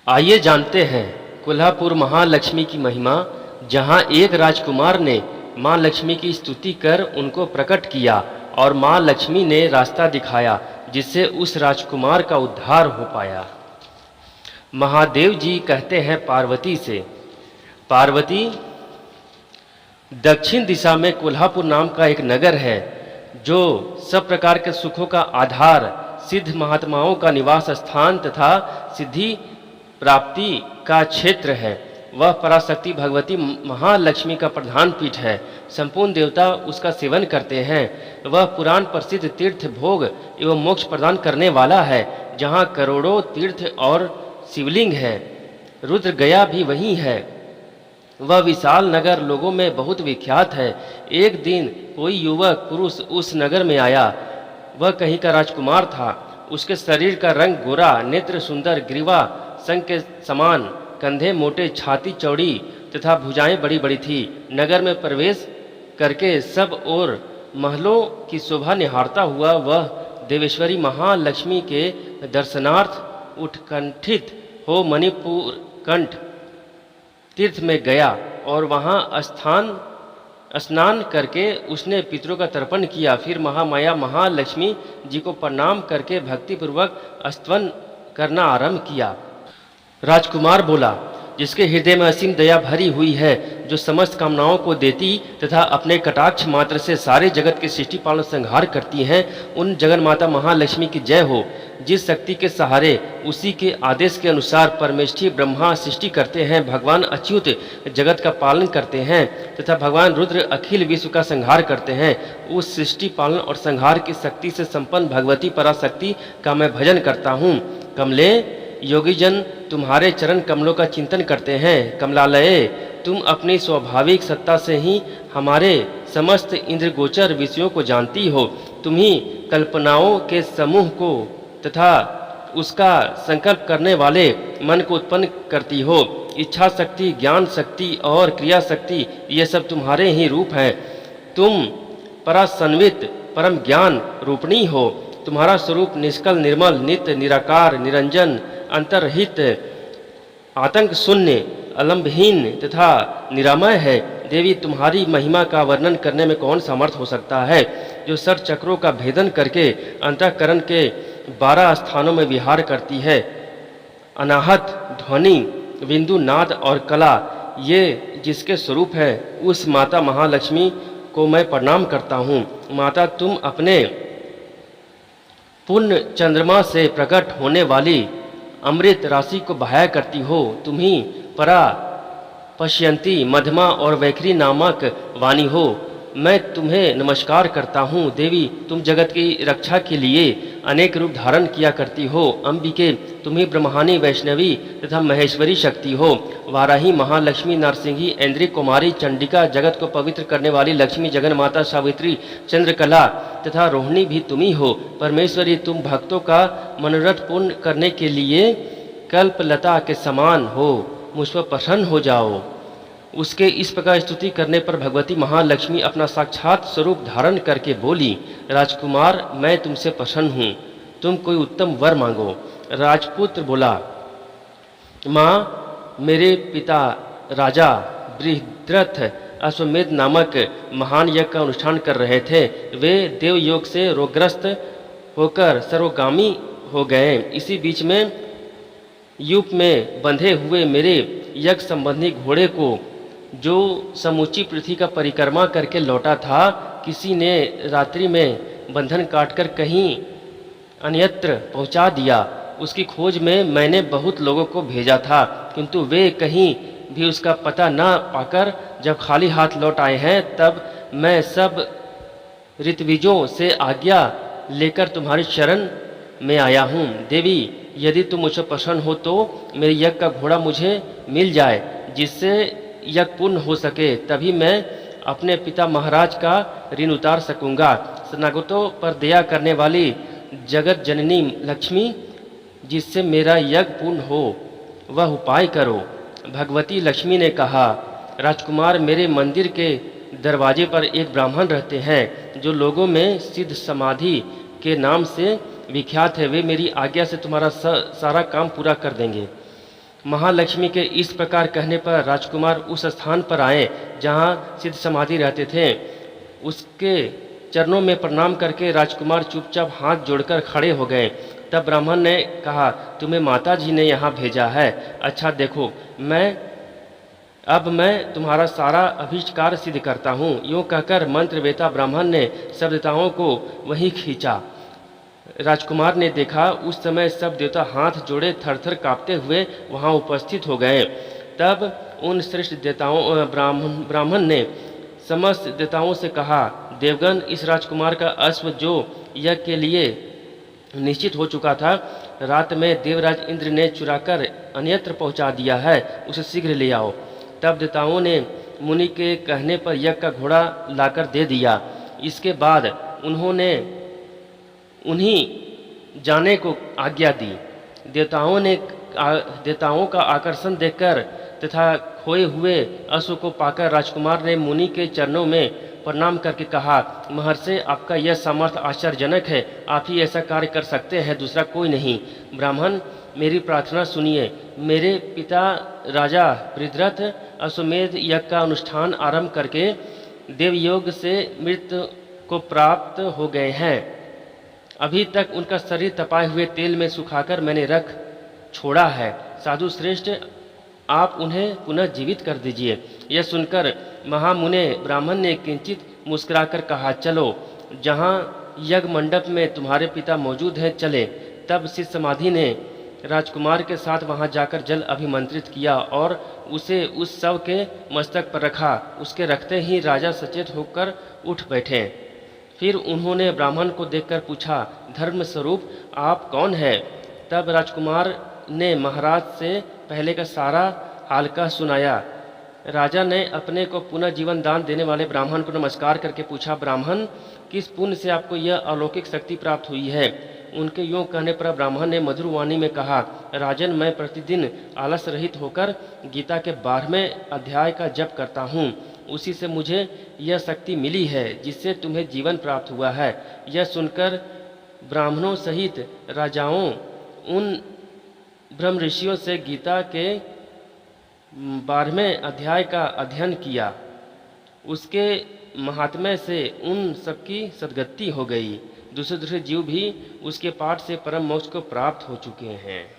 आइए जानते हैं कोल्हापुर महालक्ष्मी की महिमा, जहां एक राजकुमार ने मां लक्ष्मी की स्तुति कर उनको प्रकट किया और मां लक्ष्मी ने रास्ता दिखाया, जिससे उस राजकुमार का उद्धार हो पाया। महादेव जी कहते हैं पार्वती से, पार्वती, दक्षिण दिशा में कोल्हापुर नाम का एक नगर है, जो सब प्रकार के सुखों का आधार, सिद्ध महात्माओं का निवास स्थान तथा सिद्धि प्राप्ति का क्षेत्र है। वह पराशक्ति भगवती महालक्ष्मी का प्रधान पीठ है। संपूर्ण देवता उसका सेवन करते हैं। वह पुराण प्रसिद्ध तीर्थ, भोग एवं मोक्ष प्रदान करने वाला है, जहाँ करोड़ों तीर्थ और शिवलिंग है। रुद्र गया भी वहीं है। वह विशाल नगर लोगों में बहुत विख्यात है। एक दिन कोई युवक पुरुष उस नगर में आया। वह कहीं का राजकुमार था। उसके शरीर का रंग गोरा, नेत्र सुंदर, ग्रीवा शंख के समान, कंधे मोटे, छाती चौड़ी तथा भुजाएं बड़ी बड़ी थी। नगर में प्रवेश करके सब ओर महलों की शोभा निहारता हुआ वह देवेश्वरी महालक्ष्मी के दर्शनार्थ उत्कंठित हो मणिपुर कंठ तीर्थ में गया और वहाँ स्नान करके उसने पितरों का तर्पण किया। फिर महामाया महालक्ष्मी जी को प्रणाम करके भक्तिपूर्वक स्तवन करना आरंभ किया। राजकुमार बोला, जिसके हृदय में असीम दया भरी हुई है, जो समस्त कामनाओं को देती तथा अपने कटाक्ष मात्र से सारे जगत के सृष्टि पालन संहार करती हैं, उन जगन माता महालक्ष्मी की जय हो। जिस शक्ति के सहारे उसी के आदेश के अनुसार परमेष्ठी ब्रह्मा सृष्टि करते हैं, भगवान अच्युत जगत का पालन करते हैं तथा भगवान रुद्र अखिल विश्व का संहार करते हैं, उस सृष्टि पालन और संहार की शक्ति से संपन्न भगवती पराशक्ति का मैं भजन करता हूँ। कमले, योगी जन तुम्हारे चरण कमलों का चिंतन करते हैं। कमलालये, तुम अपनी स्वाभाविक सत्ता से ही हमारे समस्त इंद्र गोचर विषयों को जानती हो। तुम ही कल्पनाओं के समूह को तथा उसका संकल्प करने वाले मन को उत्पन्न करती हो। इच्छा शक्ति, ज्ञान शक्ति और क्रिया शक्ति, ये सब तुम्हारे ही रूप हैं। तुम परासन्वित परम ज्ञान रूपणी हो। तुम्हारा स्वरूप निष्कल, निर्मल, नित्य, निराकार, निरंजन, अंतर्हित, आतंक शून्य, अलंबहीन तथा निरामय है। देवी, तुम्हारी महिमा का वर्णन करने में कौन समर्थ हो सकता है, जो सर चक्रों का भेदन करके अंतःकरण के 12 स्थानों में विहार करती है। अनाहत, ध्वनि, बिंदु, नाद और कला, ये जिसके स्वरूप है, उस माता महालक्ष्मी को मैं प्रणाम करता हूँ। माता, तुम अपने पूर्ण चंद्रमा से प्रकट होने वाली अमृत राशि को बहाया करती हो। तुम ही परा, पश्यंती, मध्यमा और वैखरी नामक वाणी हो। मैं तुम्हें नमस्कार करता हूँ। देवी, तुम जगत की रक्षा के लिए अनेक रूप धारण किया करती हो। अंबिके, तुम ही ब्रह्माणी, वैष्णवी तथा महेश्वरी शक्ति हो। वाराही, महालक्ष्मी, नरसिंही, ऐन्द्री, कुमारी, चंडिका, जगत को पवित्र करने वाली लक्ष्मी, जगन माता, सावित्री, चंद्रकला तथा रोहिणी भी तुम ही हो। परमेश्वरी, तुम भक्तों का मनोरथ पूर्ण करने के लिए कल्पलता के समान हो। मुझ पर प्रसन्न हो जाओ। उसके इस प्रकार स्तुति करने पर भगवती महालक्ष्मी अपना साक्षात स्वरूप धारण करके बोली, राजकुमार, मैं तुमसे प्रसन्न हूँ। तुम कोई उत्तम वर मांगो। राजपुत्र बोला, माँ, मेरे पिता राजा बृहद्रथ अश्वमेध नामक महान यज्ञ का अनुष्ठान कर रहे थे। वे देवयोग से रोगग्रस्त होकर सर्वगामी हो गए। इसी बीच में यूप में बंधे हुए मेरे यज्ञ संबंधी घोड़े को, जो समूची पृथ्वी का परिक्रमा करके लौटा था, किसी ने रात्रि में बंधन काटकर कहीं अन्यत्र पहुंचा दिया। उसकी खोज में मैंने बहुत लोगों को भेजा था, किंतु वे कहीं भी उसका पता न पाकर जब खाली हाथ लौट आए हैं, तब मैं सब ऋत्विजों से आज्ञा लेकर तुम्हारी शरण में आया हूँ। देवी, यदि तुम मुझसे प्रसन्न हो तो मेरे यज्ञ का घोड़ा मुझे मिल जाए, जिससे यज्ञ पूर्ण हो सके। तभी मैं अपने पिता महाराज का ऋण उतार सकूंगा। शरणागतों पर दया करने वाली जगत जननी लक्ष्मी, जिससे मेरा यज्ञ पूर्ण हो, वह उपाय करो। भगवती लक्ष्मी ने कहा, राजकुमार, मेरे मंदिर के दरवाजे पर एक ब्राह्मण रहते हैं, जो लोगों में सिद्ध समाधि के नाम से विख्यात है। वे मेरी आज्ञा से तुम्हारा सारा काम पूरा कर देंगे। महालक्ष्मी के इस प्रकार कहने पर राजकुमार उस स्थान पर आए जहाँ सिद्ध समाधि रहते थे। उसके चरणों में प्रणाम करके राजकुमार चुपचाप हाथ जोड़कर खड़े हो गए। तब ब्राह्मण ने कहा, तुम्हें माता जी ने यहाँ भेजा है। अच्छा देखो, मैं तुम्हारा सारा अभीष्ट कार्य सिद्ध करता हूँ। यूँ कहकर मंत्रवेता ब्राह्मण ने सब देवताओं को वहीं खींचा। राजकुमार ने देखा उस समय सब देवता हाथ जोड़े थरथर कांपते हुए वहां उपस्थित हो गए। तब उन श्रेष्ठ देवताओं ब्राह्मण ने समस्त देवताओं से कहा, देवगण, इस राजकुमार का अश्व जो यज्ञ के लिए निश्चित हो चुका था, रात में देवराज इंद्र ने चुराकर अन्यत्र पहुंचा दिया है, उसे शीघ्र ले आओ। तब देवताओं ने मुनि के कहने पर यज्ञ का घोड़ा लाकर दे दिया। इसके बाद उन्होंने उन्हीं जाने को आज्ञा दी। देवताओं का आकर्षण देखकर तथा खोए हुए अश्व को पाकर राजकुमार ने मुनि के चरणों में प्रणाम करके कहा, महर्षि, आपका यह सामर्थ्य आश्चर्यजनक है। आप ही ऐसा कार्य कर सकते हैं, दूसरा कोई नहीं। ब्राह्मण, मेरी प्रार्थना सुनिए। मेरे पिता राजा पृथ्रथ अश्वमेध यज्ञ का अनुष्ठान आरंभ करके देवयोग से मृत्यु को प्राप्त हो गए हैं। अभी तक उनका शरीर तपाए हुए तेल में सुखाकर मैंने रख छोड़ा है। साधु श्रेष्ठ, आप उन्हें पुनः जीवित कर दीजिए। यह सुनकर महामुने ब्राह्मण ने किंचित मुस्कुराकर कहा, चलो, जहाँ यज्ञ मंडप में तुम्हारे पिता मौजूद हैं, चले। तब सिद्ध समाधि ने राजकुमार के साथ वहां जाकर जल अभिमंत्रित किया और उसे उस शव के मस्तक पर रखा। उसके रखते ही राजा सचेत होकर उठ बैठे। फिर उन्होंने ब्राह्मण को देखकर पूछा, धर्म स्वरूप आप कौन हैं? तब राजकुमार ने महाराज से पहले का सारा हाल का सुनाया। राजा ने अपने को पुनः जीवन दान देने वाले ब्राह्मण को नमस्कार करके पूछा, ब्राह्मण, किस पुण्य से आपको यह अलौकिक शक्ति प्राप्त हुई है? उनके यूँ कहने पर ब्राह्मण ने मधुर वाणी में कहा, राजन, मैं प्रतिदिन आलस रहित होकर गीता के 12वें अध्याय का जप करता हूँ। उसी से मुझे यह शक्ति मिली है जिससे तुम्हें जीवन प्राप्त हुआ है। यह सुनकर ब्राह्मणों सहित राजाओं उन ब्रह्म ऋषियों से गीता के 12वें अध्याय का अध्ययन किया। उसके महात्म्य से उन सबकी सद्गति हो गई। दूसरे जीव भी उसके पाठ से परम मोक्ष को प्राप्त हो चुके हैं।